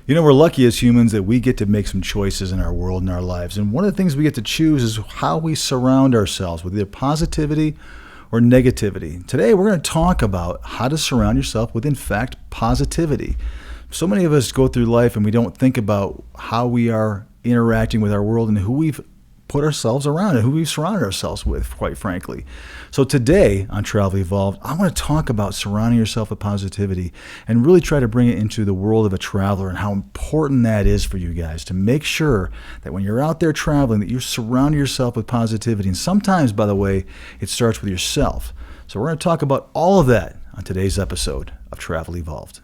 We're lucky as humans that we get to make some choices in our world and our lives. And one of the things we get to choose is how we surround ourselves with either positivity or negativity. Today, we're going to talk about how to surround yourself with, in fact, positivity. So many of us go through life and we don't think about how we are interacting with our world and who we've put ourselves around and who we've surrounded ourselves with, quite frankly. So today on Travel Evolved, I want to talk about surrounding yourself with positivity and really try to bring it into the world of a traveler and how important that is for you guys to make sure that when you're out there traveling that you surround yourself with positivity. And sometimes, by the way, it starts with yourself. So we're going to talk about all of that on today's episode of Travel Evolved.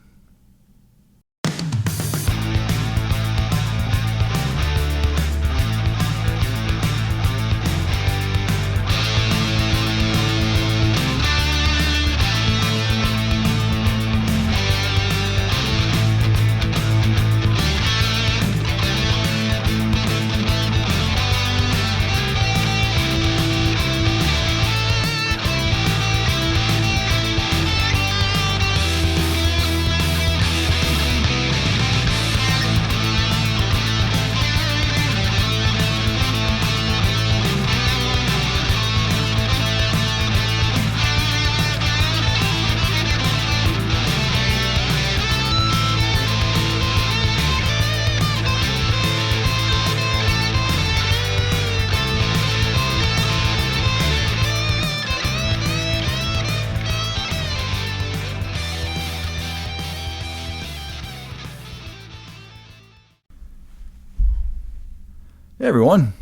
Hey everyone,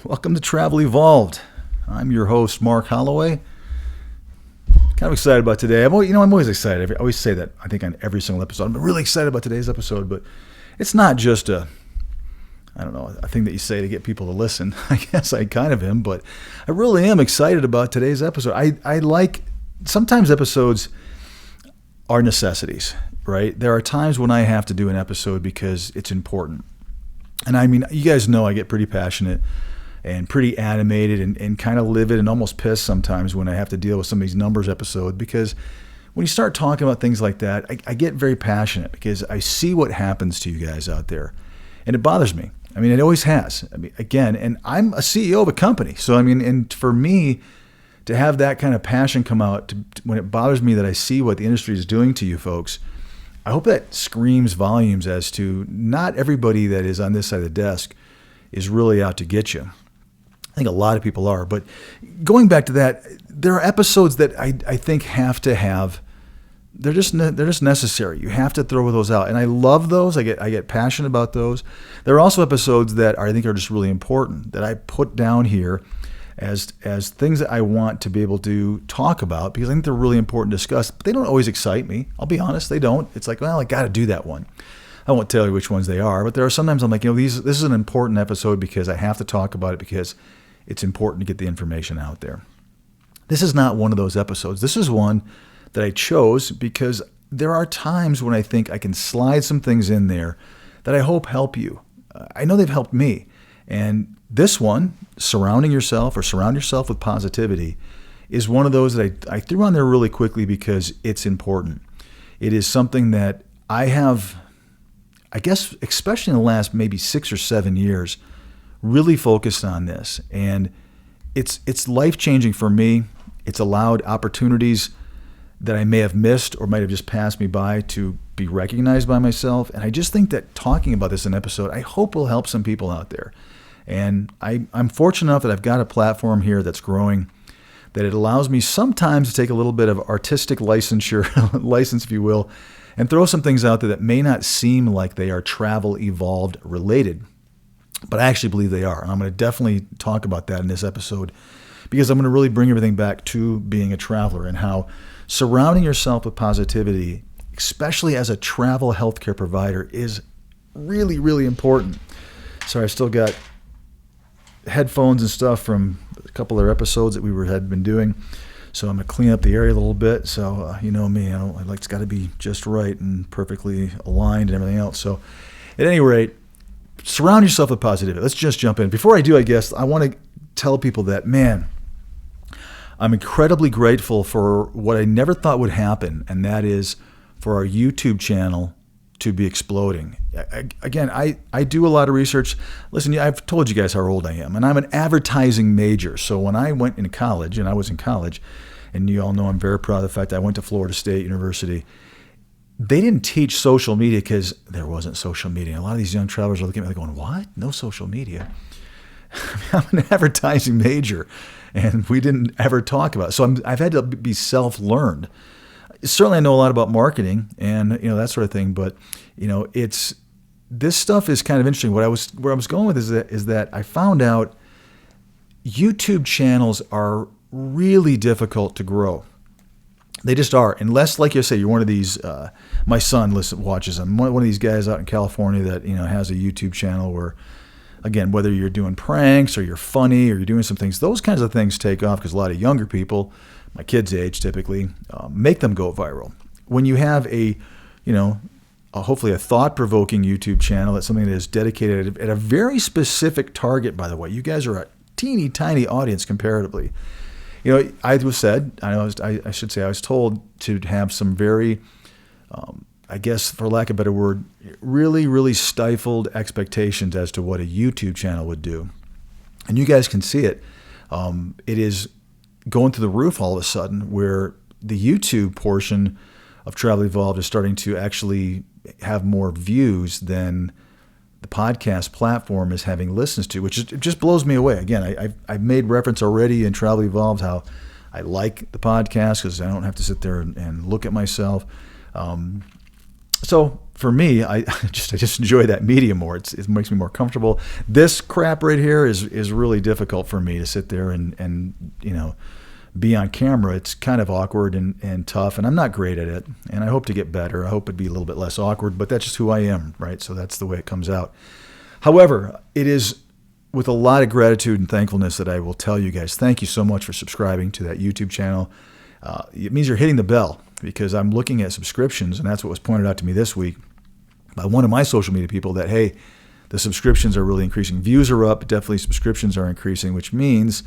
welcome to Travel Evolved. I'm your host, Mark Holloway. Kind of excited about today. I'm always excited. I always say that, I think, on every single episode. I'm really excited about today's episode, but it's not just a thing that you say to get people to listen. I guess I kind of am, but I really am excited about today's episode. I like, sometimes episodes are necessities, right? There are times when I have to do an episode because it's important. And I mean, you guys know I get pretty passionate and pretty animated and kind of livid and almost pissed sometimes when I have to deal with some of these numbers episodes, because when you start talking about things like that, I get very passionate because I see what happens to you guys out there. And it bothers me. I mean, it always has. I mean, again, and I'm a CEO of a company. So, I mean, and for me to have that kind of passion come out when it bothers me that I see what the industry is doing to you folks, I hope that screams volumes as to not everybody that is on this side of the desk is really out to get you. I think a lot of people are. But going back to that, there are episodes that I think have to have, they're just necessary. You have to throw those out. And I love those. I get passionate about those. There are also episodes that I think are just really important that I put down here as things that I want to be able to talk about because I think they're really important to discuss. But they don't always excite me. I'll be honest, they don't. It's like, well, I got to do that one. I won't tell you which ones they are, but there are sometimes I'm like, this is an important episode because I have to talk about it because it's important to get the information out there. This is not one of those episodes. This is one that I chose because there are times when I think I can slide some things in there that I hope help you. I know they've helped me. And this one, surround yourself with positivity, is one of those that I threw on there really quickly because it's important. It is something that I have, I guess, especially in the last maybe 6 or 7 years, really focused on this. And it's life-changing for me. It's allowed opportunities that I may have missed or might have just passed me by to be recognized by myself. And I just think that talking about this in an episode, I hope will help some people out there. And I'm fortunate enough that I've got a platform here that's growing, that it allows me sometimes to take a little bit of artistic license, if you will, and throw some things out there that may not seem like they are Travel Evolved related. But I actually believe they are. And I'm going to definitely talk about that in this episode because I'm going to really bring everything back to being a traveler and how surrounding yourself with positivity, especially as a travel healthcare provider, is really, really important. Sorry, I still got headphones and stuff from a couple of episodes that had been doing. So I'm going to clean up the area a little bit. So you know me, it's got to be just right and perfectly aligned and everything else. So at any rate, surround yourself with positivity. Let's just jump in. Before I do, I guess I want to tell people that, man, I'm incredibly grateful for what I never thought would happen, and that is for our YouTube channel to be exploding. Again, I do a lot of research. Listen, I've told you guys how old I am, and I'm an advertising major. So when I went in college, and I was in college, and you all know I'm very proud of the fact that I went to Florida State University, they didn't teach social media because there wasn't social media. A lot of these young travelers are looking at me going, what? No social media? I'm an advertising major, and we didn't ever talk about it. So I've had to be self-learned. Certainly I know a lot about marketing and that sort of thing, but this stuff is kind of interesting. Where I was going with is that I found out YouTube channels are really difficult to grow. They just are, unless, like you say, you're one of these. My son watches them. One of these guys out in California that has a YouTube channel where, again, whether you're doing pranks or you're funny or you're doing some things, those kinds of things take off because a lot of younger people, my kids' age typically, make them go viral. When you have hopefully a thought-provoking YouTube channel, that's something that is dedicated at a very specific target. By the way, you guys are a teeny tiny audience comparatively. I was told to have some very, I guess for lack of a better word, really, really stifled expectations as to what a YouTube channel would do. And you guys can see it. It is going through the roof all of a sudden, where the YouTube portion of Travel Evolved is starting to actually have more views than the podcast platform is having listens to, which just blows me away. Again, I've made reference already in Travel Evolved how I like the podcast because I don't have to sit there and look at myself. So for me, I just enjoy that medium more. It makes me more comfortable. This crap right here is really difficult for me to sit there and be on camera. It's kind of awkward and tough, and I'm not great at it, and I hope to get better. I hope it'd be a little bit less awkward, but that's just who I am, right? So that's the way it comes out. However, it is with a lot of gratitude and thankfulness that I will tell you guys, thank you so much for subscribing to that YouTube channel. It means you're hitting the bell, because I'm looking at subscriptions, and that's what was pointed out to me this week by one of my social media people, that, hey, the subscriptions are really increasing. Views are up, definitely subscriptions are increasing, which means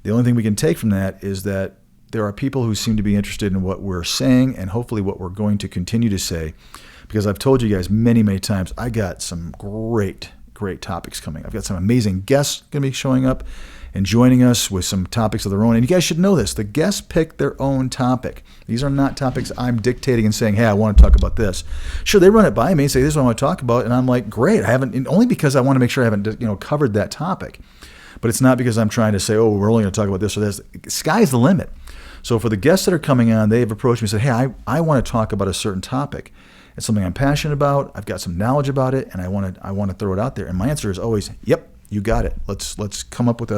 the only thing we can take from that is that there are people who seem to be interested in what we're saying and hopefully what we're going to continue to say. Because I've told you guys many, many times, I got some great topics coming. I've got some amazing guests going to be showing up and joining us with some topics of their own. And you guys should know this. The guests pick their own topic. These are not topics I'm dictating and saying, hey, I want to talk about this. Sure, they run it by me and say, this is what I want to talk about. And I'm like, great. I haven't, only because I want to make sure I haven't covered that topic. But it's not because I'm trying to say, oh, we're only going to talk about this or this. Sky's the limit. So for the guests that are coming on, they've approached me and said, hey, I want to talk about a certain topic. It's something I'm passionate about. I've got some knowledge about it, and I want to throw it out there. And my answer is always, yep, you got it. Let's come up with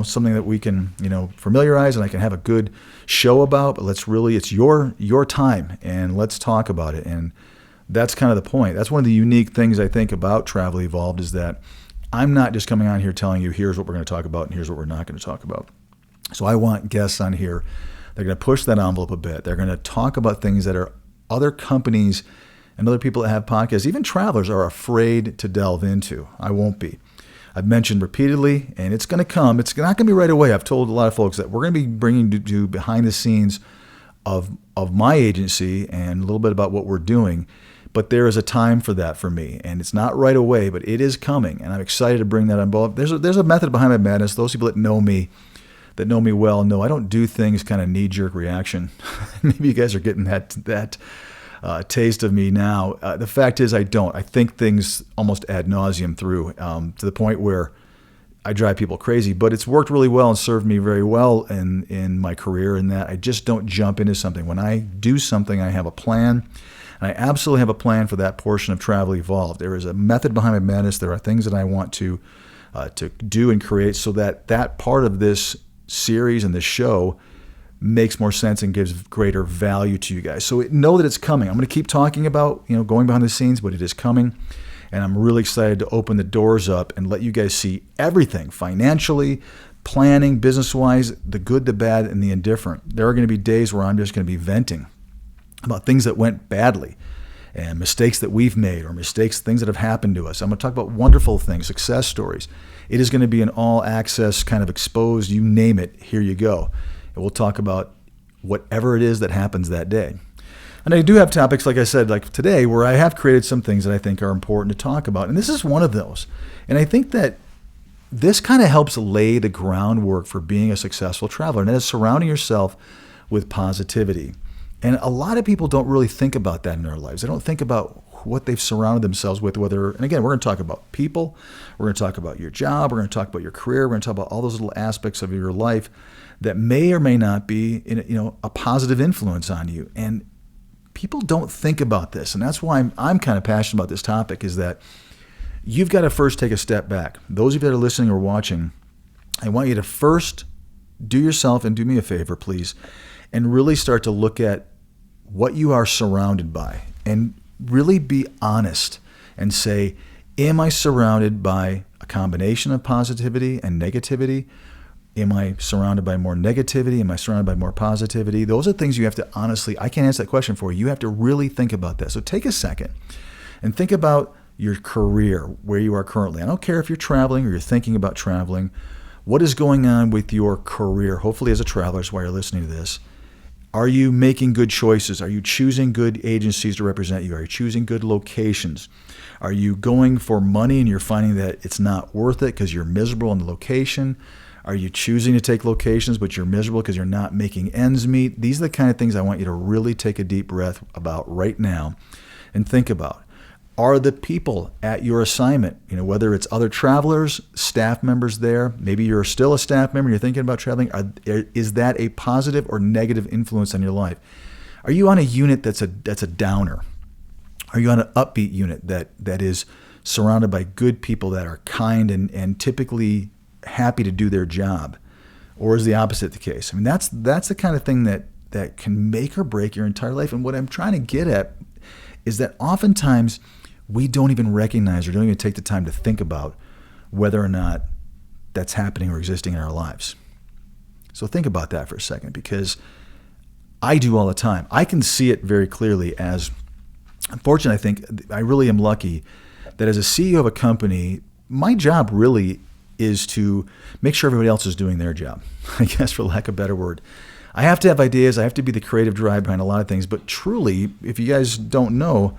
something that we can familiarize and I can have a good show about. But it's your time, and let's talk about it. And that's kind of the point. That's one of the unique things I think about Travel Evolved, is that I'm not just coming on here telling you, here's what we're going to talk about and here's what we're not going to talk about. So I want guests on here. They're going to push that envelope a bit. They're going to talk about things that are other companies and other people that have podcasts, even travelers, are afraid to delve into. I won't be. I've mentioned repeatedly, and it's going to come. It's not going to be right away. I've told a lot of folks that we're going to be bringing you behind the scenes of my agency and a little bit about what we're doing. But there is a time for that for me, and it's not right away, but it is coming, and I'm excited to bring that on board. There's a method behind my madness. Those people that know me well know I don't do things kind of knee-jerk reaction. Maybe you guys are getting that taste of me now. The fact is I don't. I think things almost ad nauseum through to the point where I drive people crazy, but it's worked really well and served me very well in my career, in that I just don't jump into something. When I do something, I have a plan. And I absolutely have a plan for that portion of Travel Evolved. There is a method behind my madness. There are things that I want to do and create so that part of this series and this show makes more sense and gives greater value to you guys. So know that it's coming. I'm going to keep talking about going behind the scenes, but it is coming. And I'm really excited to open the doors up and let you guys see everything financially, planning, business-wise, the good, the bad, and the indifferent. There are going to be days where I'm just going to be venting about things that went badly and mistakes that we've made, or things that have happened to us. I'm going to talk about wonderful things, success stories. It is going to be an all-access kind of exposed, you name it, here you go. And we'll talk about whatever it is that happens that day. And I do have topics, like I said, like today, where I have created some things that I think are important to talk about. And this is one of those. And I think that this kind of helps lay the groundwork for being a successful traveler, and that is surrounding yourself with positivity. And a lot of people don't really think about that in their lives. They don't think about what they've surrounded themselves with, whether, and again, we're going to talk about people, we're going to talk about your job, we're going to talk about your career, we're going to talk about all those little aspects of your life that may or may not be, a positive influence on you. And people don't think about this. And that's why I'm kind of passionate about this topic, is that you've got to first take a step back. Those of you that are listening or watching, I want you to first do yourself, and do me a favor, please, and really start to look at what you are surrounded by, and really be honest and say, am I surrounded by a combination of positivity and negativity? Am I surrounded by more negativity? Am I surrounded by more positivity? Those are things you have to honestly, I can't answer that question for you. You have to really think about that. So take a second and think about your career, where you are currently. I don't care if you're traveling or you're thinking about traveling. What is going on with your career? Hopefully as a traveler, that's why you're listening to this. Are you making good choices? Are you choosing good agencies to represent you? Are you choosing good locations? Are you going for money and you're finding that it's not worth it because you're miserable in the location? Are you choosing to take locations but you're miserable because you're not making ends meet? These are the kind of things I want you to really take a deep breath about right now and think about. Are the people at your assignment, whether it's other travelers, staff members there, maybe you're still a staff member, you're thinking about traveling, is that a positive or negative influence on your life? Are you on a unit that's a downer? Are you on an upbeat unit that is surrounded by good people that are kind and typically happy to do their job? Or is the opposite the case? I mean, that's the kind of thing that can make or break your entire life. And what I'm trying to get at is that oftentimes we don't even recognize or don't even take the time to think about whether or not that's happening or existing in our lives. So think about that for a second, because I do all the time. I can see it very clearly as, unfortunately, I think I really am lucky that as a CEO of a company, my job really is to make sure everybody else is doing their job, I guess, for lack of a better word. I have to have ideas. I have to be the creative drive behind a lot of things. But truly, if you guys don't know,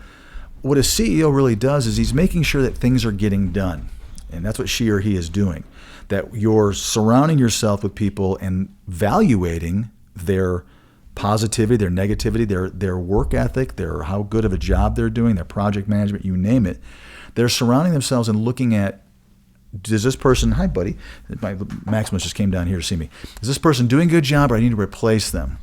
what a CEO really does is he's making sure that things are getting done. And that's what she or he is doing. That you're surrounding yourself with people and evaluating their positivity, their negativity, their work ethic, their how good of a job they're doing, their project management, you name it. They're surrounding themselves and looking at, does this person, hi buddy, Maximus just came down here to see me. Is this person doing a good job, or I need to replace them?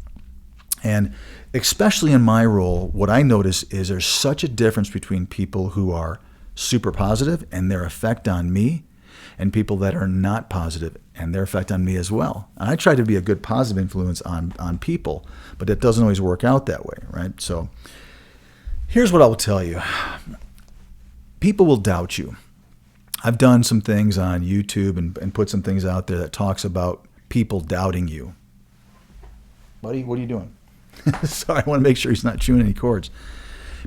And especially in my role, what I notice is there's such a difference between people who are super positive and their effect on me, and people that are not positive and their effect on me as well. And I try to be a good positive influence on people, but it doesn't always work out that way, right? So here's what I will tell you. People will doubt you. I've done some things on YouTube and put some things out there that talks about people doubting you. Buddy, what are you doing? Sorry, I want to make sure he's not chewing any cords.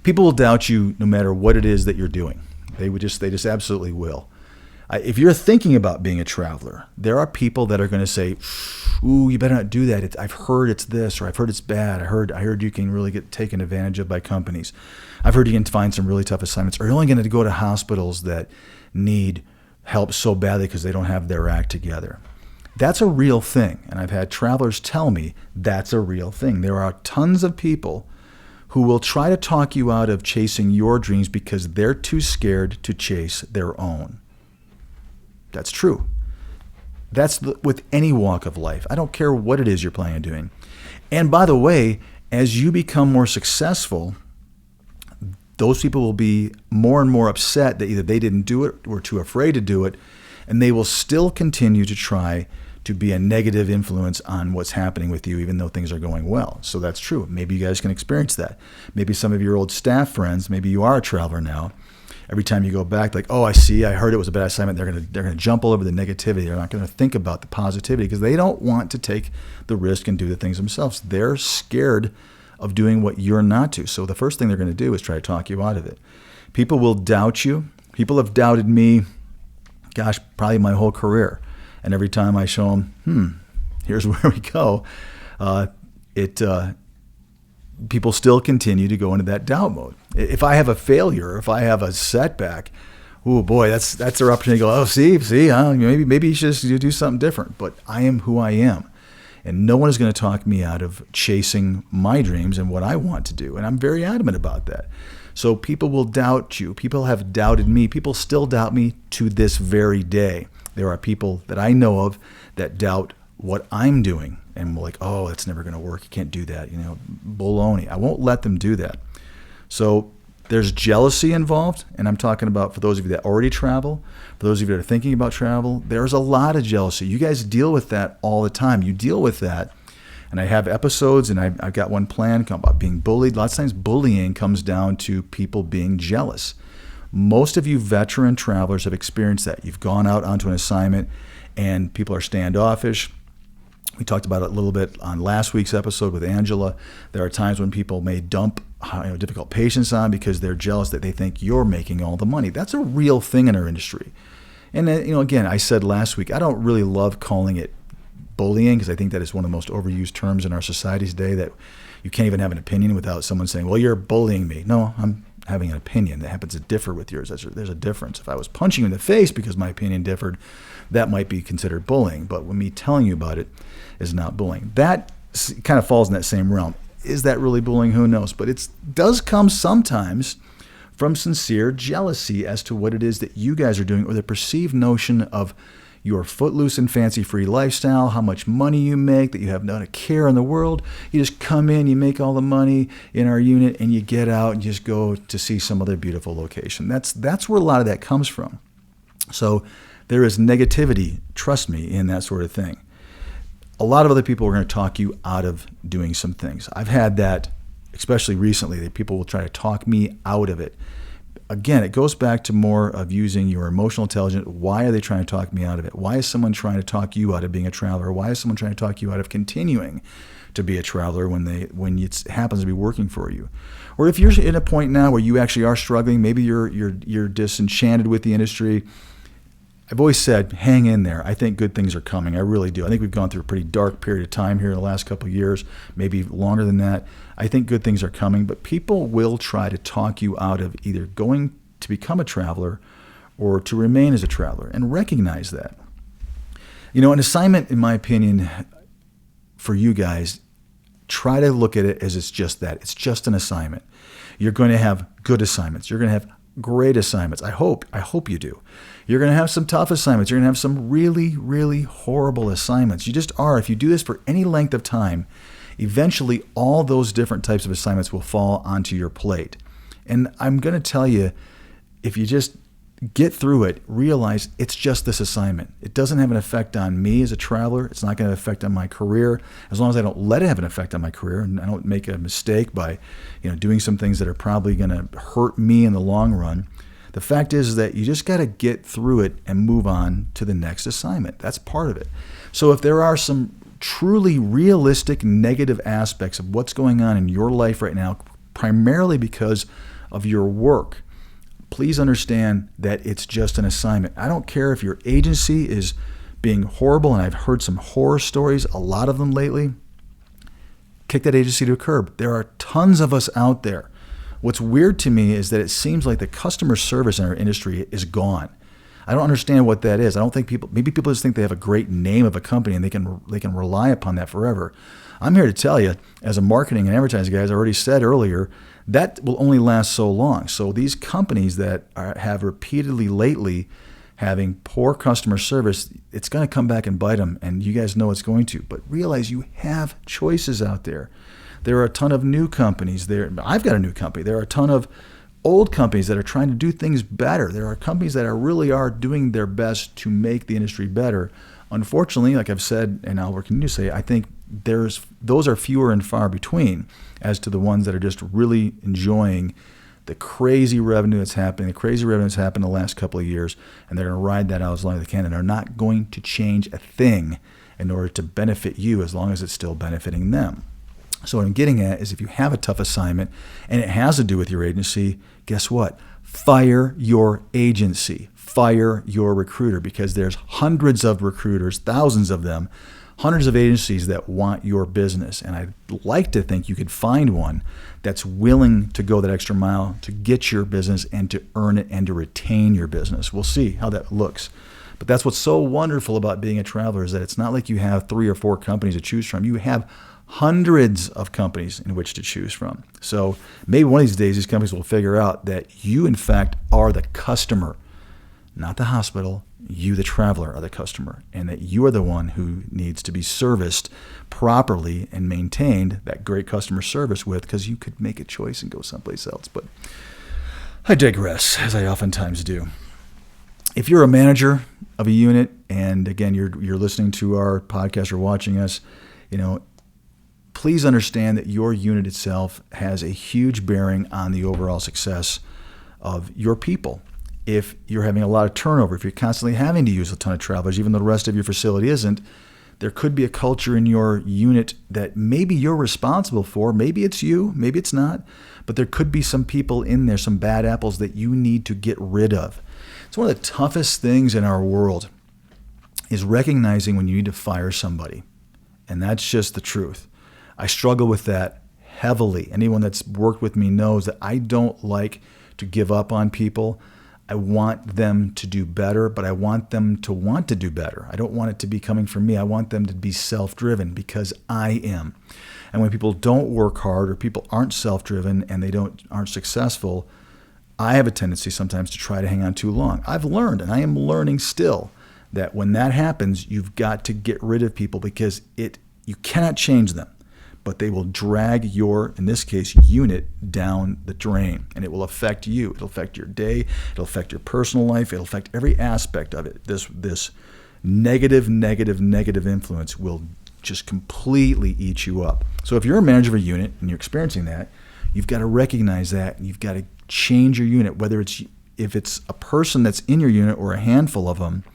People will doubt you no matter what it is that you're doing. They just absolutely will. If you're thinking about being a traveler, there are people that are going to say, "Ooh, you better not do that. I've heard it's this, or I've heard it's bad. I heard you can really get taken advantage of by companies. I've heard you can find some really tough assignments. Or you're only going to go to hospitals that need help so badly because they don't have their act together." That's a real thing. And I've had travelers tell me that's a real thing. There are tons of people who will try to talk you out of chasing your dreams because they're too scared to chase their own. That's true. That's with any walk of life. I don't care what it is you're planning on doing. And by the way, as you become more successful, those people will be more and more upset that either they didn't do it or too afraid to do it, and they will still continue to try to be a negative influence on what's happening with you, even though things are going well. So that's true. Maybe you guys can experience that. Maybe some of your old staff friends, maybe you are a traveler now. Every time you go back, like, oh, I heard it was a bad assignment. They're gonna jump all over the negativity. They're not gonna think about the positivity because they don't want to take the risk and do the things themselves. They're scared of doing what you're not to. So the first thing they're gonna do is try to talk you out of it. People will doubt you. People have doubted me, gosh, probably my whole career. And every time I show them, here's where we go, people still continue to go into that doubt mode. If I have a failure, if I have a setback, oh boy, that's their opportunity to go, oh, see, maybe you should just do something different. But I am who I am. And no one is going to talk me out of chasing my dreams and what I want to do. And I'm very adamant about that. So people will doubt you. People have doubted me. People still doubt me to this very day. There are people that I know of that doubt what I'm doing. And we're like, oh, that's never going to work. You can't do that. Baloney. I won't let them do that. So there's jealousy involved. And I'm talking about for those of you that already travel, for those of you that are thinking about travel, there's a lot of jealousy. You guys deal with that all the time. You deal with that. And I have episodes, and I've got one planned about being bullied. Lots of times bullying comes down to people being jealous. Most of you veteran travelers have experienced that. You've gone out onto an assignment, and people are standoffish. We talked about it a little bit on last week's episode with Angela. There are times when people may dump difficult patients on because they're jealous that they think you're making all the money. That's a real thing in our industry. And again, I said last week, I don't really love calling it bullying because I think that is one of the most overused terms in our society today, that you can't even have an opinion without someone saying, well, you're bullying me. No, I'm having an opinion that happens to differ with yours. There's a difference. If I was punching you in the face because my opinion differed, that might be considered bullying. But when me telling you about it is not bullying. That kind of falls in that same realm. Is that really bullying? Who knows? But it does come sometimes from sincere jealousy as to what it is that you guys are doing, or the perceived notion of your footloose and fancy-free lifestyle, how much money you make, that you have not a care in the world. You just come in, you make all the money in our unit, and you get out and just go to see some other beautiful location. That's where a lot of that comes from. So there is negativity, trust me, in that sort of thing. A lot of other people are going to talk you out of doing some things. I've had that, especially recently, that people will try to talk me out of it. Again, it goes back to more of using your emotional intelligence. Why are they trying to talk me out of it? Why is someone trying to talk you out of being a traveler? Why is someone trying to talk you out of continuing to be a traveler when it happens to be working for you? Or if you're in a point now where you actually are struggling, maybe you're disenchanted with the industry. I've always said, hang in there. I think good things are coming. I really do. I think we've gone through a pretty dark period of time here in the last couple of years, maybe longer than that. I think good things are coming, but people will try to talk you out of either going to become a traveler or to remain as a traveler, and recognize that. An assignment, in my opinion, for you guys, try to look at it as it's just that. It's just an assignment. You're going to have good assignments. You're going to have great assignments. I hope you do. You're going to have some tough assignments. You're going to have some really, really horrible assignments. You just are. If you do this for any length of time, eventually all those different types of assignments will fall onto your plate. And I'm going to tell you, if you just get through it, realize it's just this assignment. It doesn't have an effect on me as a traveler. It's not going to affect on my career. As long as I don't let it have an effect on my career and I don't make a mistake by, doing some things that are probably going to hurt me in the long run. The fact is that you just got to get through it and move on to the next assignment. That's part of it. So if there are some truly realistic negative aspects of what's going on in your life right now, primarily because of your work, please understand that it's just an assignment. I don't care if your agency is being horrible, and I've heard some horror stories, a lot of them lately. Kick that agency to the curb. There are tons of us out there. What's weird to me is that it seems like the customer service in our industry is gone. I don't understand what that is. I don't think maybe people just think they have a great name of a company and they can rely upon that forever. I'm here to tell you, as a marketing and advertising guy, as I already said earlier, that will only last so long. So these companies that have repeatedly lately having poor customer service, it's going to come back and bite them, and you guys know it's going to. But realize you have choices out there. There are a ton of new companies there. I've got a new company. There are a ton of old companies that are trying to do things better. There are companies that really are doing their best to make the industry better. Unfortunately, like I've said, and I'll continue to say, I think those are fewer and far between as to the ones that are just really enjoying the crazy revenue that's happening. The crazy revenue that's happened the last couple of years, and they're going to ride that out as long as they can, and they're not going to change a thing in order to benefit you as long as it's still benefiting them. So what I'm getting at is if you have a tough assignment and it has to do with your agency, guess what? Fire your agency. Fire your recruiter, because there's hundreds of recruiters, thousands of them, hundreds of agencies that want your business. And I'd like to think you could find one that's willing to go that extra mile to get your business and to earn it and to retain your business. We'll see how that looks. But that's what's so wonderful about being a traveler, is that it's not like you have 3 or 4 companies to choose from. You have hundreds of companies in which to choose from. So maybe one of these days, these companies will figure out that you, in fact, are the customer, not the hospital. You, the traveler, are the customer, and that you are the one who needs to be serviced properly and maintained that great customer service with, because you could make a choice and go someplace else. But I digress, as I oftentimes do. If you're a manager of a unit, and again, you're listening to our podcast or watching us, please understand that your unit itself has a huge bearing on the overall success of your people. If you're having a lot of turnover, if you're constantly having to use a ton of travelers, even though the rest of your facility isn't, there could be a culture in your unit that maybe you're responsible for. Maybe it's you, maybe it's not, but there could be some people in there, some bad apples that you need to get rid of. It's one of the toughest things in our world, is recognizing when you need to fire somebody. And that's just the truth. I struggle with that heavily. Anyone that's worked with me knows that I don't like to give up on people. I want them to do better, but I want them to want to do better. I don't want it to be coming from me. I want them to be self-driven, because I am. And when people don't work hard, or people aren't self-driven and they aren't successful, I have a tendency sometimes to try to hang on too long. I've learned, and I am learning still, that when that happens, you've got to get rid of people, because you cannot change them, but they will drag your, in this case, unit down the drain, and it will affect you. It'll affect your day. It'll affect your personal life. It'll affect every aspect of it. This negative influence will just completely eat you up. So if you're a manager of a unit and you're experiencing that, you've got to recognize that, and you've got to change your unit, whether if it's a person that's in your unit or a handful of them.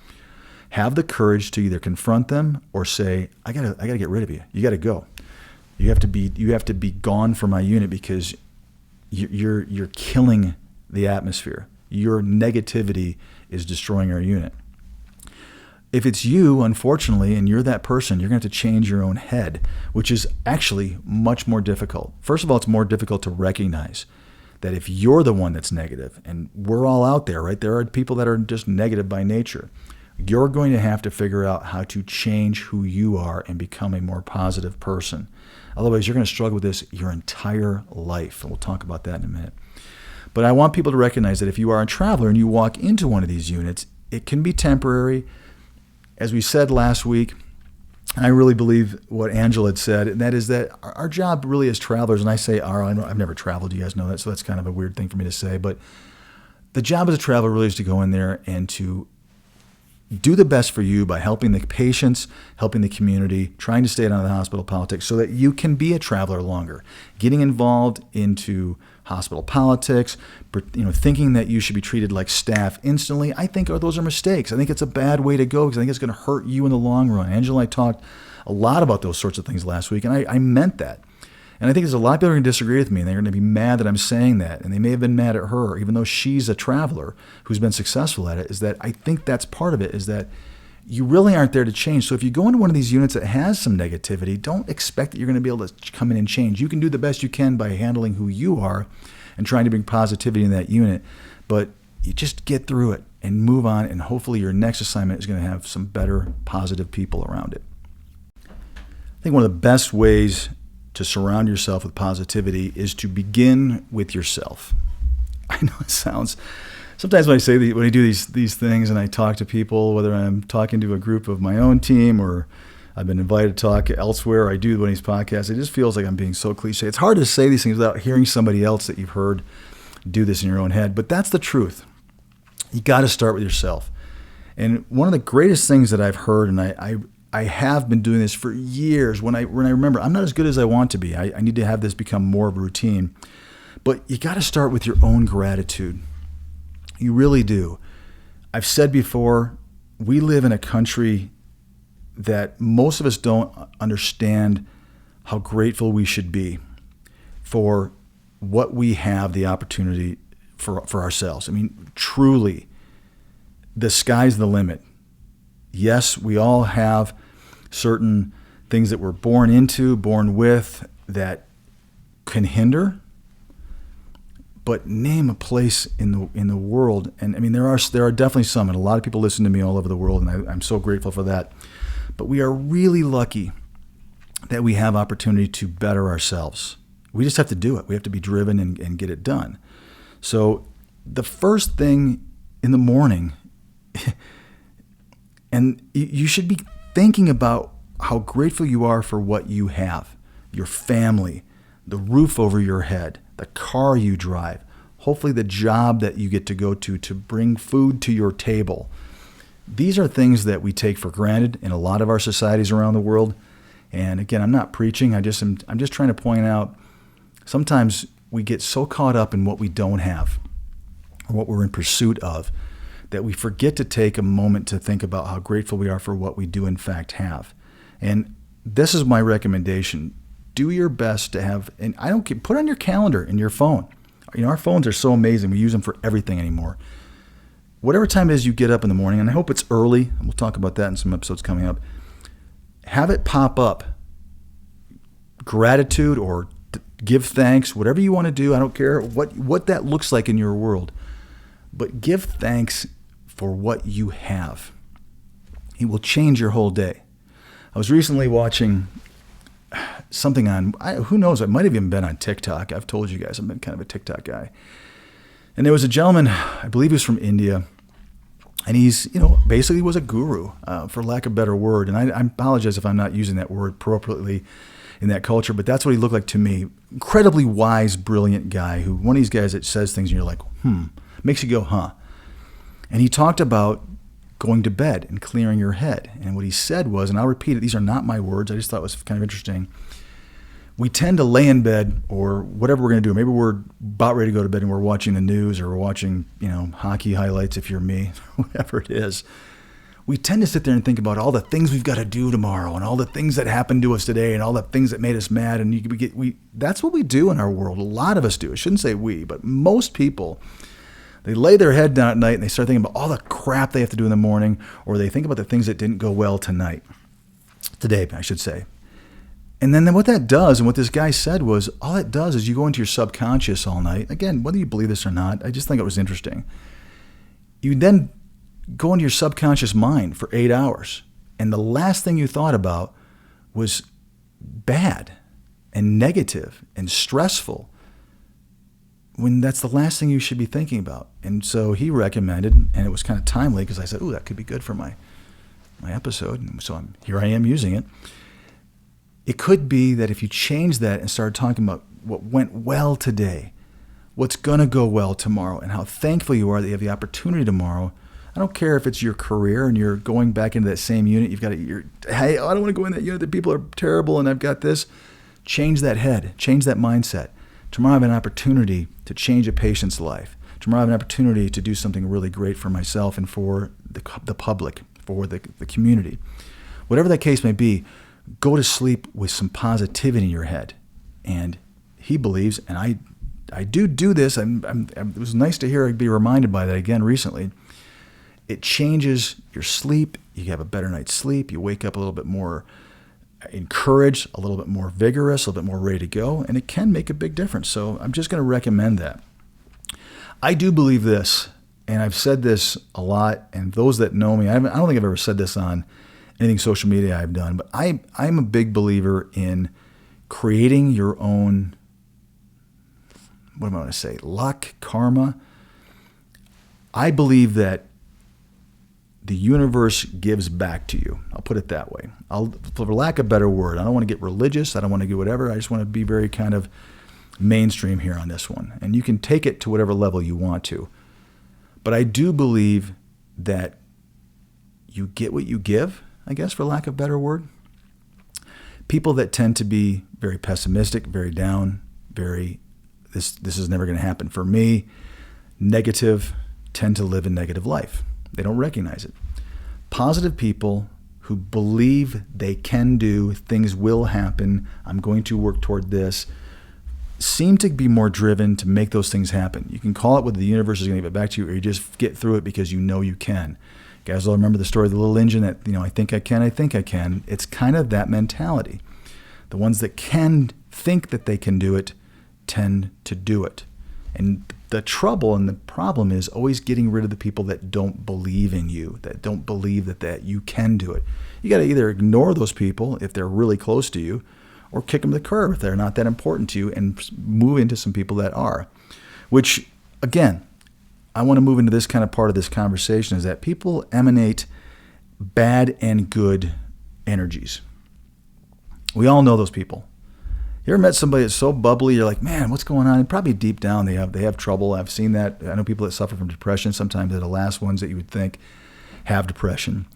Have the courage to either confront them or say, I gotta get rid of you. You got to go. You have to be gone from my unit, because you're killing the atmosphere. Your negativity is destroying our unit. If it's you, unfortunately, and you're that person, you're going to have to change your own head, which is actually much more difficult. First of all, it's more difficult to recognize that if you're the one that's negative, and we're all out there, right? There are people that are just negative by nature. You're going to have to figure out how to change who you are and become a more positive person. Otherwise, you're going to struggle with this your entire life. And we'll talk about that in a minute. But I want people to recognize that if you are a traveler and you walk into one of these units, it can be temporary. As we said last week, I really believe what Angela had said, and that is that our job really as travelers, and I say I've never traveled, you guys know that, so that's kind of a weird thing for me to say, but the job as a traveler really is to go in there and to do the best for you by helping the patients, helping the community, trying to stay out of the hospital politics so that you can be a traveler longer. Getting involved into hospital politics, thinking that you should be treated like staff instantly, I think those are mistakes. I think it's a bad way to go, because I think it's going to hurt you in the long run. Angela and I talked a lot about those sorts of things last week, and I meant that. And I think there's a lot of people who are going to disagree with me, and they're going to be mad that I'm saying that. And they may have been mad at her, even though she's a traveler who's been successful at it, is that I think that's part of it, is that you really aren't there to change. So if you go into one of these units that has some negativity, don't expect that you're going to be able to come in and change. You can do the best you can by handling who you are and trying to bring positivity in that unit. But you just get through it and move on, and hopefully your next assignment is going to have some better, positive people around it. I think one of the best ways to surround yourself with positivity is to begin with yourself. I know it sounds, sometimes when I do these things and I talk to people, whether I'm talking to a group of my own team or I've been invited to talk elsewhere, I do one of these podcasts, it just feels like I'm being so cliche. It's hard to say these things without hearing somebody else that you've heard do this in your own head, but that's the truth. You got to start with yourself. And one of the greatest things that I've heard, and I have been doing this for years. When I remember, I'm not as good as I want to be. I need to have this become more of a routine. But you got to start with your own gratitude. You really do. I've said before, we live in a country that most of us don't understand how grateful we should be for what we have the opportunity for ourselves. I mean, truly, the sky's the limit. Yes, we all have certain things that we're born into, born with, that can hinder. But name a place in the world, and I mean there are definitely some, and a lot of people listen to me all over the world, and I'm so grateful for that. But we are really lucky that we have opportunity to better ourselves. We just have to do it. We have to be driven and get it done. So the first thing in the morning, and you should be thinking about how grateful you are for what you have, your family, the roof over your head, the car you drive, hopefully the job that you get to go to bring food to your table. These are things that we take for granted in a lot of our societies around the world. And again, I'm not preaching. I'm just trying to point out sometimes we get so caught up in what we don't have or what we're in pursuit of that we forget to take a moment to think about how grateful we are for what we do in fact have. And this is my recommendation. Do your best to have, and I don't care, put it on your calendar in your phone. Our phones are so amazing. We use them for everything anymore. Whatever time it is you get up in the morning, and I hope it's early, and we'll talk about that in some episodes coming up, have it pop up. Gratitude or give thanks, whatever you want to do. I don't care what that looks like in your world. But give thanks for what you have. It will change your whole day. I was recently watching something on, who knows, it might have even been on TikTok. I've told you guys, I've been kind of a TikTok guy. And there was a gentleman, I believe he was from India, and he's, basically was a guru, for lack of a better word. And I apologize if I'm not using that word appropriately in that culture, but that's what he looked like to me. Incredibly wise, brilliant guy, who one of these guys that says things and you're like, makes you go, huh. And he talked about going to bed and clearing your head. And what he said was, and I'll repeat it, these are not my words, I just thought it was kind of interesting. We tend to lay in bed or whatever we're going to do. Maybe we're about ready to go to bed and we're watching the news or we're watching, hockey highlights if you're me, whatever it is. We tend to sit there and think about all the things we've got to do tomorrow and all the things that happened to us today and all the things that made us mad. And that's what we do in our world. A lot of us do. I shouldn't say we, but most people, they lay their head down at night and they start thinking about all the crap they have to do in the morning, or they think about the things that didn't go well today, I should say. And then what that does, and what this guy said was, all it does is you go into your subconscious all night. Again, whether you believe this or not, I just think it was interesting. You then go into your subconscious mind for 8 hours, and the last thing you thought about was bad and negative and stressful, when that's the last thing you should be thinking about. And so he recommended, and it was kind of timely because I said, "Ooh, that could be good for my episode." And so here I am using it. It could be that if you change that and start talking about what went well today, what's going to go well tomorrow, and how thankful you are that you have the opportunity tomorrow. I don't care if it's your career and you're going back into that same unit. You've got hey, I don't want to go in that unit. The people are terrible and I've got this. Change that head. Change that mindset. Tomorrow I have an opportunity to change a patient's life. Tomorrow I have an opportunity to do something really great for myself and for the public, for the community. Whatever that case may be, go to sleep with some positivity in your head. And he believes, and I do this. It was nice to hear, be reminded by that again recently. It changes your sleep. You have a better night's sleep. You wake up a little bit more encouraged, a little bit more vigorous, a little bit more ready to go, and it can make a big difference. So I'm just going to recommend that. I do believe this, and I've said this a lot, and those that know me, I don't think I've ever said this on anything social media I've done, but I'm a big believer in creating your own, what am I going to say, luck, karma. I believe that the universe gives back to you. I'll put it that way. For lack of a better word, I don't want to get religious. I don't want to do whatever. I just want to be very kind of mainstream here on this one. And you can take it to whatever level you want to. But I do believe that you get what you give, I guess, for lack of a better word. People that tend to be very pessimistic, very down, this is never going to happen for me, negative, tend to live a negative life. They don't recognize it. Positive people who believe they can do, things will happen, I'm going to work toward this, seem to be more driven to make those things happen. You can call it whether the universe is going to give it back to you or you just get through it because you know you can. Guys will remember the story of the little engine that, I think I can. It's kind of that mentality. The ones that can think that they can do it tend to do it. And the trouble and the problem is always getting rid of the people that don't believe in you, that don't believe that you can do it. You got to either ignore those people if they're really close to you, or kick them to the curb if they're not that important to you, and move into some people that are. Which, again, I want to move into this kind of part of this conversation, is that people emanate bad and good energies. We all know those people. You ever met somebody that's so bubbly, you're like, man, what's going on? And probably deep down they have trouble. I've seen that. I know people that suffer from depression. Sometimes they're the last ones that you would think have depression.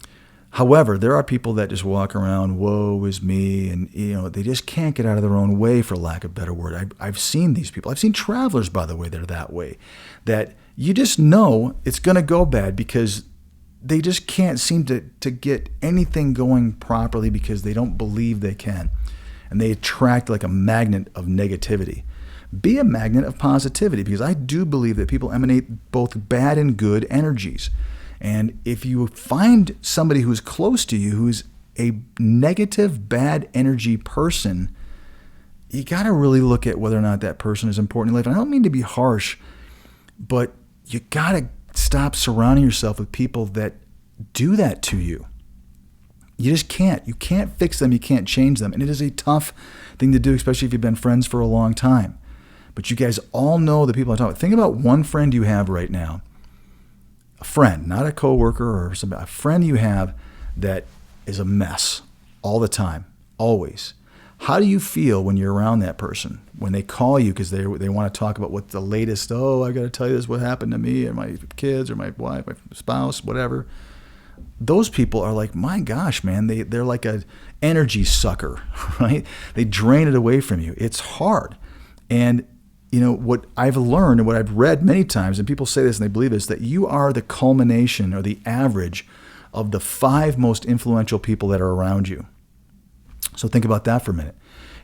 However, there are people that just walk around, woe is me, and they just can't get out of their own way, for lack of a better word. I've seen these people. I've seen travelers, by the way, that are that way, that you just know it's going to go bad because they just can't seem to get anything going properly because they don't believe they can. And they attract like a magnet of negativity. Be a magnet of positivity, because I do believe that people emanate both bad and good energies. And if you find somebody who's close to you who's a negative, bad energy person, you got to really look at whether or not that person is important in life. And I don't mean to be harsh, but you got to stop surrounding yourself with people that do that to you. You just can't. You can't fix them. You can't change them. And it is a tough thing to do, especially if you've been friends for a long time. But you guys all know the people I'm talking about. Think about one friend you have right now. A friend, not a coworker or somebody, a friend you have that is a mess all the time, always. How do you feel when you're around that person? When they call you because they want to talk about what the latest, I got to tell you this, what happened to me or my kids or my wife, my spouse, whatever. Those people are like, my gosh, man, they're like an energy sucker, right? They drain it away from you. It's hard. And what I've learned and what I've read many times, and people say this and they believe this, that you are the culmination or the average of the 5 most influential people that are around you. So think about that for a minute.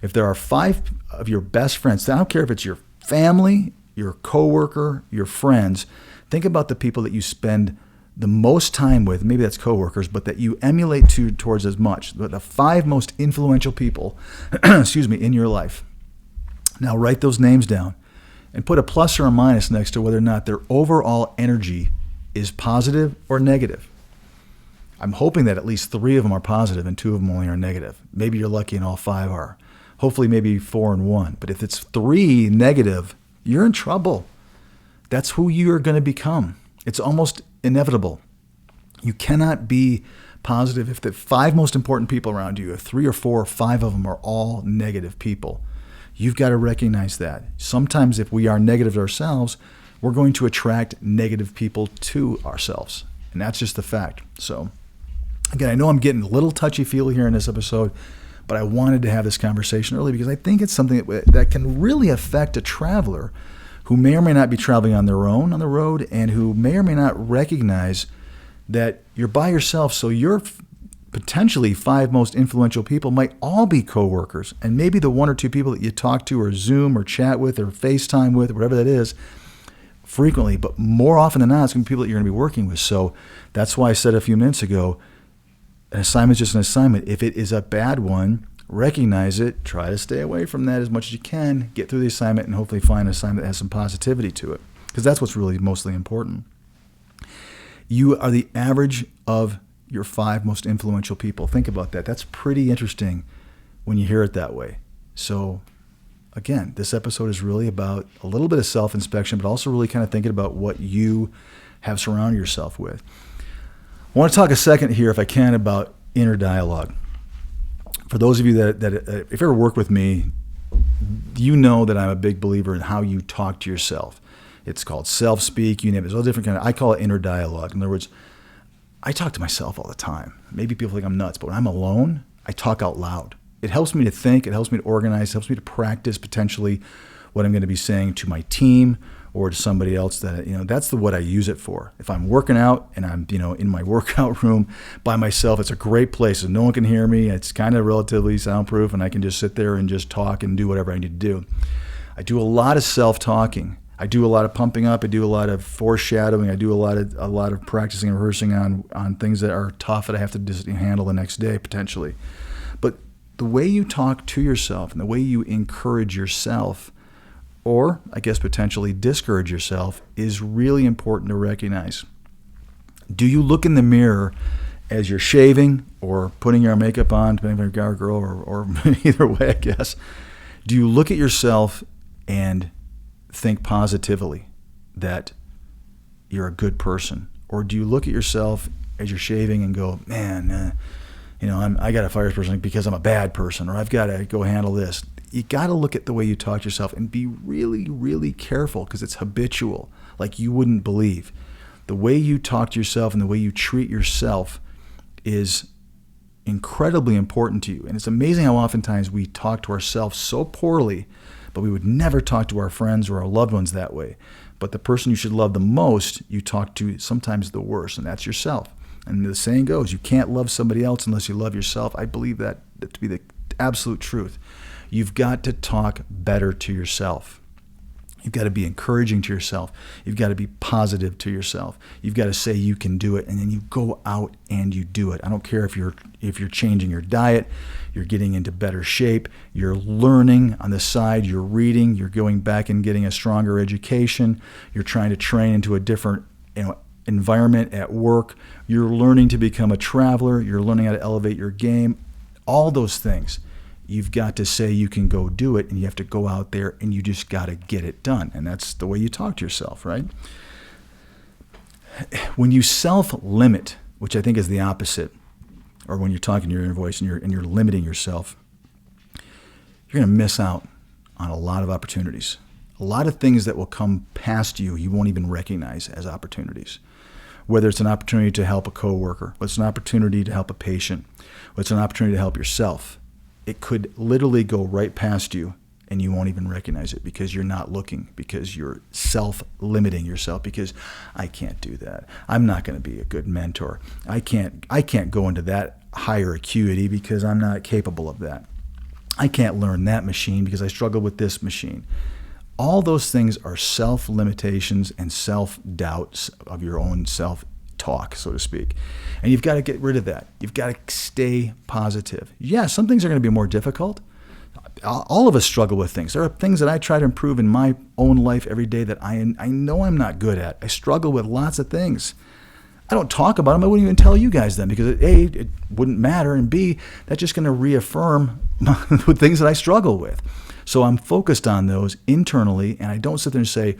If there are 5 of your best friends, I don't care if it's your family, your coworker, your friends, think about the people that you spend the most time with, maybe that's coworkers, but that you emulate towards as much. The 5 most influential people, in your life. Now write those names down and put a plus or a minus next to whether or not their overall energy is positive or negative. I'm hoping that at least 3 of them are positive and 2 of them only are negative. Maybe you're lucky and all 5 are. Hopefully maybe 4 and 1. But if it's 3 negative, you're in trouble. That's who you're going to become. It's almost inevitable. You cannot be positive if the 5 most important people around you, if 3 or 4 or 5 of them are all negative people. You've got to recognize that. Sometimes if we are negative ourselves, we're going to attract negative people to ourselves. And that's just the fact. So, again, I know I'm getting a little touchy-feely here in this episode, but I wanted to have this conversation early because I think it's something that can really affect a traveler who may or may not be traveling on their own on the road and who may or may not recognize that you're by yourself. So your potentially 5 most influential people might all be coworkers, and maybe the 1 or 2 people that you talk to or Zoom or chat with or FaceTime with, whatever that is, frequently, but more often than not, it's going to be people that you're going to be working with. So that's why I said a few minutes ago, an assignment is just an assignment. If it is a bad one, recognize it, try to stay away from that as much as you can, get through the assignment, and hopefully find an assignment that has some positivity to it, because that's what's really mostly important. You are the average of your 5 most influential people. Think about that. That's pretty interesting when you hear it that way. So again, this episode is really about a little bit of self-inspection, but also really kind of thinking about what you have surrounded yourself with. I want to talk a second here, if I can, about inner dialogue. For those of you that if you ever work with me, you know that I'm a big believer in how you talk to yourself. It's called self-speak, you name it. There's all different kind of, I call it inner dialogue. In other words, I talk to myself all the time. Maybe people think I'm nuts, but when I'm alone, I talk out loud. It helps me to think, it helps me to organize, it helps me to practice potentially what I'm going to be saying to my team or to somebody else. That's what I use it for. If I'm working out and I'm in my workout room by myself, it's a great place and no one can hear me. It's kind of relatively soundproof and I can just sit there and just talk and do whatever I need to do. I do a lot of self-talking. I do a lot of pumping up. I do a lot of foreshadowing. I do a lot of practicing and rehearsing on things that are tough that I have to just handle the next day potentially. But the way you talk to yourself and the way you encourage yourself, or I guess potentially discourage yourself, is really important to recognize. Do you look in the mirror as you're shaving or putting your makeup on, depending on if you're a guy or girl, or either way, I guess? Do you look at yourself and think positively that you're a good person? Or do you look at yourself as you're shaving and go, man, I got to fire this person because I'm a bad person, or I've got to go handle this? You got to look at the way you talk to yourself and be really, really careful, because it's habitual, like you wouldn't believe. The way you talk to yourself and the way you treat yourself is incredibly important to you. And it's amazing how oftentimes we talk to ourselves so poorly, but we would never talk to our friends or our loved ones that way. But the person you should love the most, you talk to sometimes the worst, and that's yourself. And the saying goes, you can't love somebody else unless you love yourself. I believe that to be the absolute truth. You've got to talk better to yourself. You've got to be encouraging to yourself. You've got to be positive to yourself. You've got to say you can do it, and then you go out and you do it. I don't care if you're changing your diet, you're getting into better shape, you're learning on the side, you're reading, you're going back and getting a stronger education, you're trying to train into a different environment at work, you're learning to become a traveler, you're learning how to elevate your game, all those things. You've got to say you can go do it, and you have to go out there and you just got to get it done. And that's the way you talk to yourself, right? When you self-limit, which I think is the opposite, or when you're talking to your inner voice and you're limiting yourself, you're going to miss out on a lot of opportunities. A lot of things that will come past you won't even recognize as opportunities. Whether it's an opportunity to help a coworker, whether it's an opportunity to help a patient, whether it's an opportunity to help yourself. It could literally go right past you and you won't even recognize it because you're not looking, because you're self-limiting yourself, because I can't do that. I'm not going to be a good mentor. I can't go into that higher acuity because I'm not capable of that. I can't learn that machine because I struggle with this machine. All those things are self-limitations and self-doubts of your own self-talk, so to speak. And you've got to get rid of that. You've got to stay positive. Yeah, some things are going to be more difficult. All of us struggle with things. There are things that I try to improve in my own life every day that I know I'm not good at. I struggle with lots of things. I don't talk about them. I wouldn't even tell you guys them because A, it wouldn't matter, and B, that's just going to reaffirm the things that I struggle with. So I'm focused on those internally, and I don't sit there and say,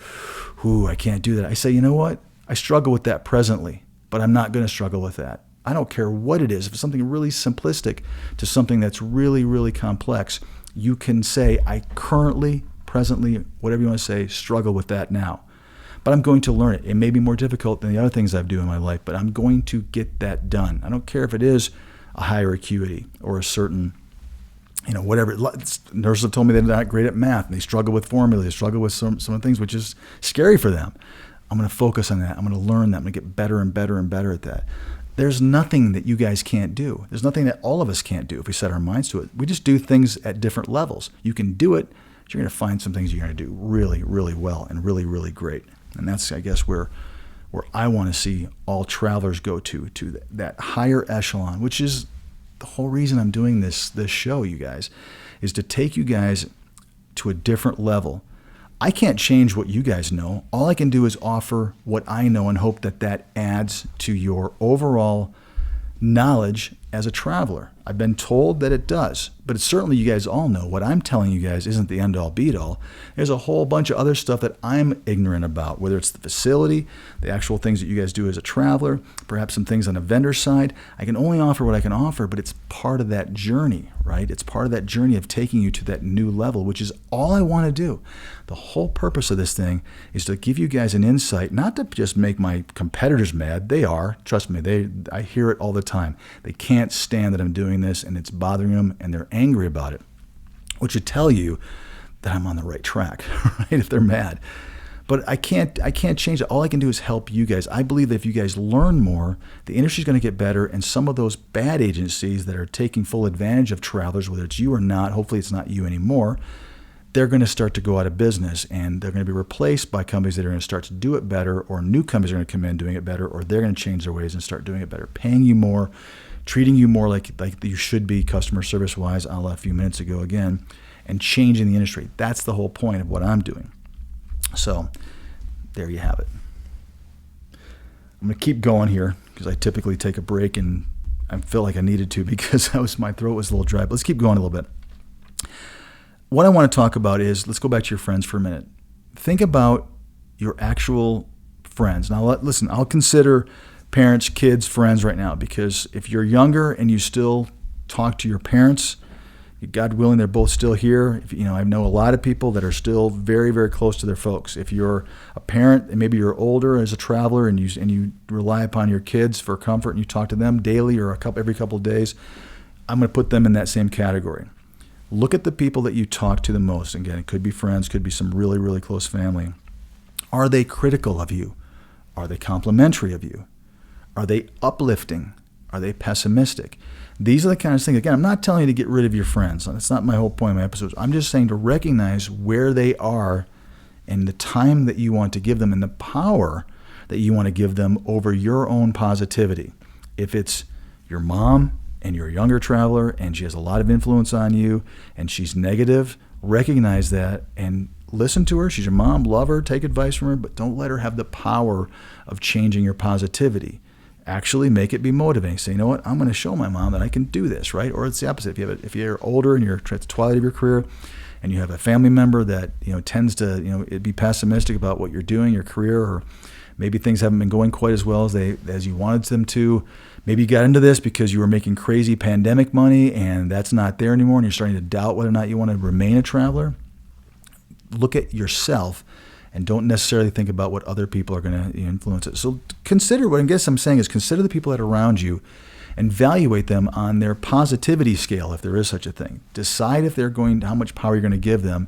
ooh, I can't do that. I say, you know what? I struggle with that presently, but I'm not going to struggle with that. I don't care what it is. If it's something really simplistic to something that's really, really complex, you can say, I currently, presently, whatever you want to say, struggle with that now. But I'm going to learn it. It may be more difficult than the other things I do in my life, but I'm going to get that done. I don't care if it is a higher acuity or a certain, whatever. Nurses have told me they're not great at math and they struggle with formulas. They struggle with some of the things, which is scary for them. I'm going to focus on that. I'm going to learn that. I'm going to get better and better and better at that. There's nothing that you guys can't do. There's nothing that all of us can't do if we set our minds to it. We just do things at different levels. You can do it, but you're going to find some things you're going to do really, really well and really, really great. And that's, I guess, where I want to see all travelers go to that higher echelon, which is the whole reason I'm doing this show, you guys, is to take you guys to a different level. I can't change what you guys know. All I can do is offer what I know and hope that adds to your overall knowledge as a traveler. I've been told that it does, but it's certainly, you guys all know, what I'm telling you guys isn't the end-all be-all. There's a whole bunch of other stuff that I'm ignorant about, whether it's the facility, the actual things that you guys do as a traveler, perhaps some things on the vendor side. I can only offer what I can offer, but it's part of that journey, right? It's part of that journey of taking you to that new level, which is all I want to do. The whole purpose of this thing is to give you guys an insight, not to just make my competitors mad. They are. Trust me, I hear it all the time. They can't stand that I'm doing this, and it's bothering them, and they're angry about it, which should tell you that I'm on the right track, right? If they're mad. But I can't change it. All I can do is help you guys. I believe that if you guys learn more, the industry's going to get better, and some of those bad agencies that are taking full advantage of travelers, whether it's you or not, hopefully it's not you anymore, they're going to start to go out of business, and they're going to be replaced by companies that are going to start to do it better, or new companies are going to come in doing it better, or they're going to change their ways and start doing it better, paying you more, treating you more like you should be customer service-wise, a la a few minutes ago again, and changing the industry. That's the whole point of what I'm doing. So there you have it. I'm going to keep going here because I typically take a break, and I feel like I needed to because my throat was a little dry. But let's keep going a little bit. What I want to talk about is, let's go back to your friends for a minute. Think about your actual friends. Now, listen, I'll consider parents, kids, friends right now, because if you're younger and you still talk to your parents, God willing, they're both still here. I know a lot of people that are still very, very close to their folks. If you're a parent and maybe you're older as a traveler and you rely upon your kids for comfort and you talk to them daily or every couple of days, I'm going to put them in that same category. Look at the people that you talk to the most. Again, it could be friends, could be some really, really close family. Are they critical of you? Are they complimentary of you? Are they uplifting? Are they pessimistic? These are the kind of things. Again, I'm not telling you to get rid of your friends. That's not my whole point of my episodes. I'm just saying to recognize where they are and the time that you want to give them and the power that you want to give them over your own positivity. If it's your mom and you're a younger traveler and she has a lot of influence on you and she's negative, recognize that and listen to her. She's your mom. Love her. Take advice from her, but don't let her have the power of changing your positivity. Actually make it be motivating. Say, you know what, I'm going to show my mom that I can do this, right? Or it's the opposite. If you're older and you're at the twilight of your career and you have a family member that tends to be pessimistic about what you're doing, your career, or maybe things haven't been going quite as well as you wanted them to. Maybe you got into this because you were making crazy pandemic money and that's not there anymore and you're starting to doubt whether or not you want to remain a traveler. Look at yourself and don't necessarily think about what other people are going to influence it. So consider, what I guess I'm saying is, consider the people that are around you and evaluate them on their positivity scale, if there is such a thing. Decide if how much power you're going to give them,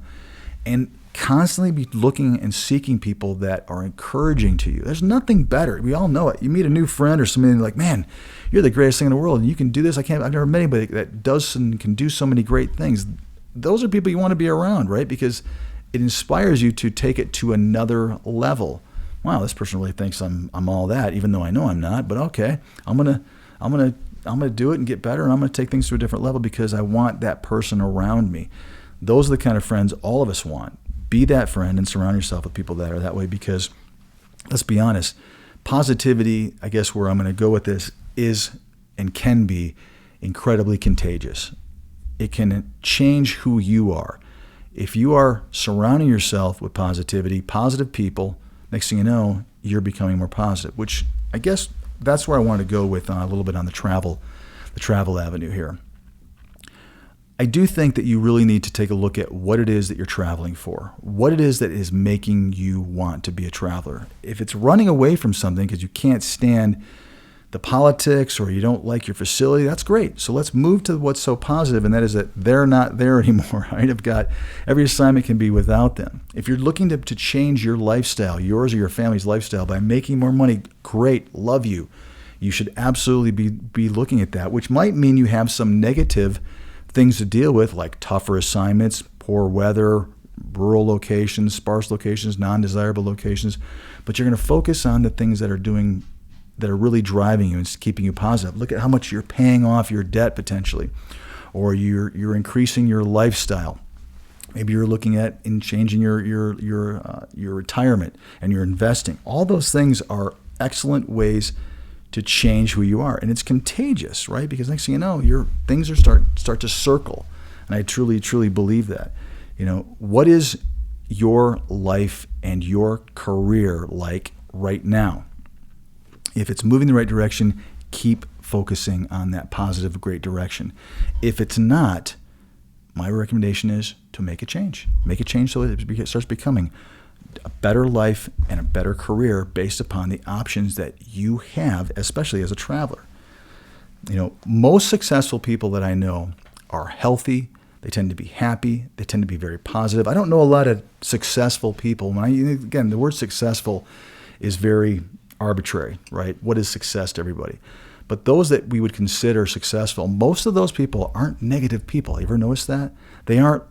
and constantly be looking and seeking people that are encouraging to you. There's nothing better. We all know it. You meet a new friend or somebody like, man, you're the greatest thing in the world, and you can do this. I've never met anybody that does and can do so many great things. Those are people you want to be around, right? Because it inspires you to take it to another level. Wow, this person really thinks I'm all that, even though I know I'm not. But okay, I'm gonna do it and get better, and I'm gonna take things to a different level because I want that person around me. Those are the kind of friends all of us want. Be that friend and surround yourself with people that are that way, because let's be honest, positivity, I guess where I'm going to go with this, is and can be incredibly contagious. It can change who you are. If you are surrounding yourself with positivity, positive people, next thing you know, you're becoming more positive, which I guess that's where I want to go with a little bit on the travel avenue here. I do think that you really need to take a look at what it is that you're traveling for, what it is that is making you want to be a traveler. If it's running away from something because you can't stand the politics or you don't like your facility, that's great. So let's move to what's so positive, and that is that they're not there anymore. Right? I've got every assignment can be without them. If you're looking to change your lifestyle, yours or your family's lifestyle, by making more money, great, love you. You should absolutely be looking at that, which might mean you have some negative things to deal with, like tougher assignments, poor weather, rural locations, sparse locations, non-desirable locations. But you're going to focus on the things that are really driving you and keeping you positive. Look at how much you're paying off your debt potentially, or you're increasing your lifestyle. Maybe you're looking at changing your retirement and you're investing. All those things are excellent ways to change who you are, and it's contagious, right? Because next thing you know, your things are start to circle, and I truly, truly believe that. What is your life and your career like right now? If it's moving in the right direction, keep focusing on that positive, great direction. If it's not, my recommendation is to make a change. Make a change so it starts becoming a better life and a better career based upon the options that you have, especially as a traveler. Most successful people that I know are healthy. They tend to be happy. They tend to be very positive. I don't know a lot of successful people. Again, the word successful is very arbitrary, right? What is success to everybody? But those that we would consider successful, most of those people aren't negative people. You ever notice that? They aren't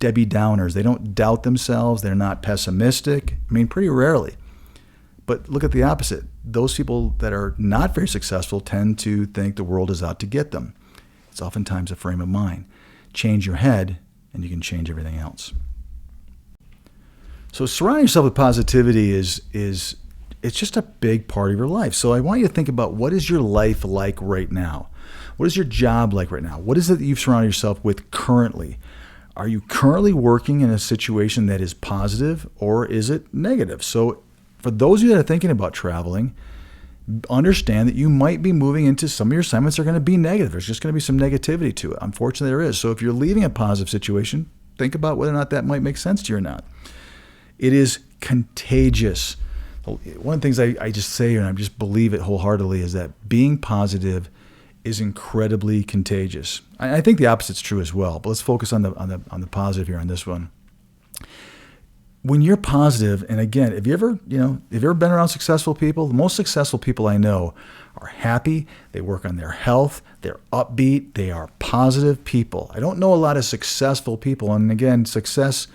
Debbie Downers. They don't doubt themselves. They're not pessimistic. I mean, pretty rarely. But look at the opposite. Those people that are not very successful tend to think the world is out to get them. It's oftentimes a frame of mind. Change your head, and you can change everything else. So surrounding yourself with positivity it's just a big part of your life. So I want you to think about, what is your life like right now? What is your job like right now? What is it that you've surrounded yourself with currently? Are you currently working in a situation that is positive, or is it negative? So for those of you that are thinking about traveling, understand that you might be moving into some of your assignments are going to be negative. There's just going to be some negativity to it. Unfortunately, there is. So if you're leaving a positive situation, think about whether or not that might make sense to you or not. It is contagious. One of the things I just say, and I just believe it wholeheartedly, is that being positive is incredibly contagious. I think the opposite's true as well, but let's focus on the positive here on this one. When you're positive, and again, have you ever been around successful people? The most successful people I know are happy. They work on their health. They're upbeat. They are positive people. I don't know a lot of successful people, and again, success,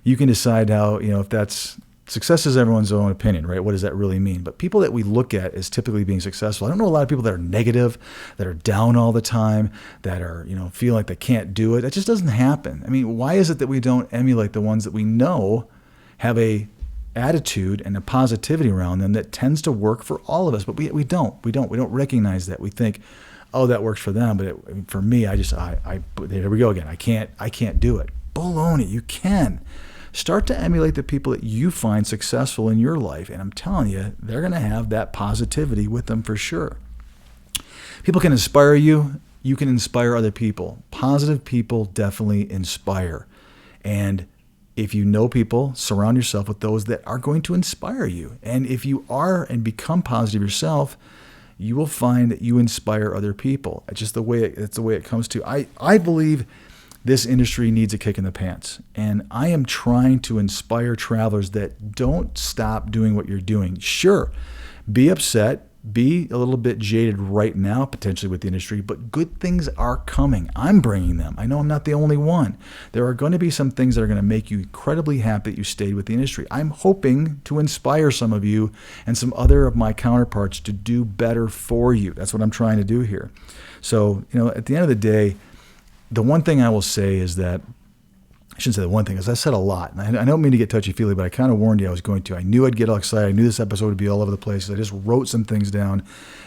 you can decide how, if that's. Success is everyone's own opinion, right? What does that really mean? But people that we look at as typically being successful, I don't know a lot of people that are negative, that are down all the time, that are, feel like they can't do it. That just doesn't happen. I mean, why is it that we don't emulate the ones that we know have a attitude and a positivity around them that tends to work for all of us? But we don't recognize that. We think, oh, that works for them, but for me, there we go again. I can't do it. Baloney, you can. Start to emulate the people that you find successful in your life, and I'm telling you, they're going to have that positivity with them for sure. People can inspire you. You can inspire other people. Positive people definitely inspire. And if you know people, surround yourself with those that are going to inspire you. And if you are and become positive yourself, you will find that you inspire other people. It's just the way it comes to. I believe this industry needs a kick in the pants. And I am trying to inspire travelers that don't stop doing what you're doing. Sure, be upset, be a little bit jaded right now, potentially with the industry, but good things are coming. I'm bringing them. I know I'm not the only one. There are going to be some things that are going to make you incredibly happy that you stayed with the industry. I'm hoping to inspire some of you and some other of my counterparts to do better for you. That's what I'm trying to do here. So, at the end of the day, the one thing I will say is that, I shouldn't say the one thing, because I said a lot. And I don't mean to get touchy-feely, but I kind of warned you I was going to. I knew I'd get all excited. I knew this episode would be all over the place. I just wrote some things down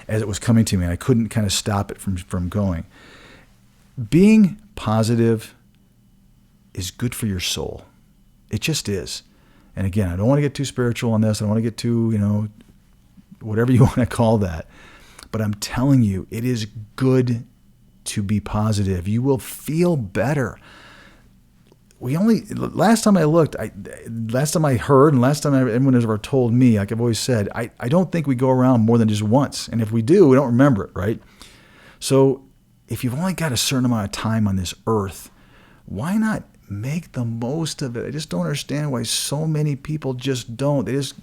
as it was coming to me, and I couldn't kind of stop it from going. Being positive is good for your soul. It just is. And again, I don't want to get too spiritual on this. I don't want to get too, whatever you want to call that. But I'm telling you, it is good to be positive. You will feel better. Last time I looked, last time I heard, and last time anyone has ever told me, like I've always said, I don't think we go around more than just once. And if we do, we don't remember it, right? So if you've only got a certain amount of time on this earth, why not make the most of it? I just don't understand why so many people just don't. They just,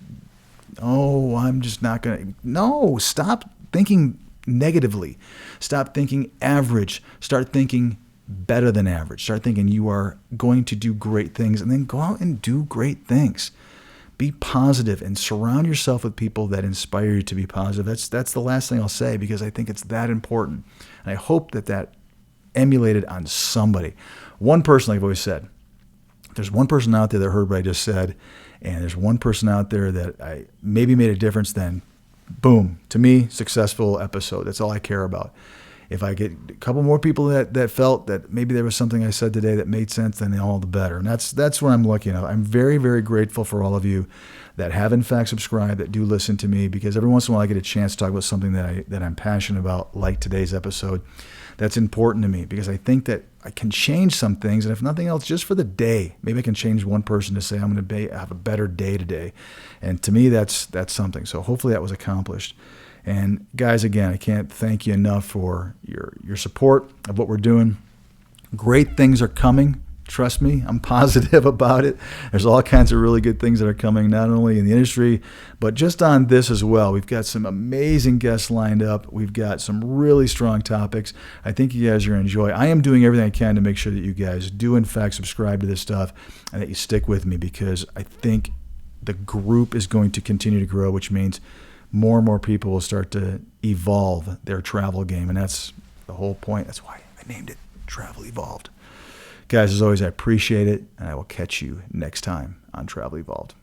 I'm just not going to. No, stop thinking negatively. Stop thinking average. Start thinking better than average. Start thinking you are going to do great things, and then go out and do great things. Be positive and surround yourself with people that inspire you to be positive. That's the last thing I'll say, because I think it's that important. And I hope that emulated on somebody. One person, like I've always said, there's one person out there that heard what I just said, and there's one person out there that I maybe made a difference, then boom, to me, successful episode. That's all I care about. If I get a couple more people that felt that maybe there was something I said today that made sense, then all the better. And that's what I'm looking at. I'm very, very grateful for all of you that have in fact subscribed, that do listen to me, because every once in a while I get a chance to talk about something that I'm passionate about, like today's episode. That's important to me, because I think that I can change some things, and if nothing else, just for the day, maybe I can change one person to say I'm going to have a better day today. And to me, that's something. So hopefully that was accomplished. And guys, again, I can't thank you enough for your support of what we're doing. Great things are coming. Trust me, I'm positive about it. There's all kinds of really good things that are coming, not only in the industry, but just on this as well. We've got some amazing guests lined up. We've got some really strong topics. I think you guys are going to enjoy. I am doing everything I can to make sure that you guys do, in fact, subscribe to this stuff and that you stick with me, because I think the group is going to continue to grow, which means more and more people will start to evolve their travel game. And that's the whole point. That's why I named it Travel Evolved. Guys, as always, I appreciate it, and I will catch you next time on Travel Evolved.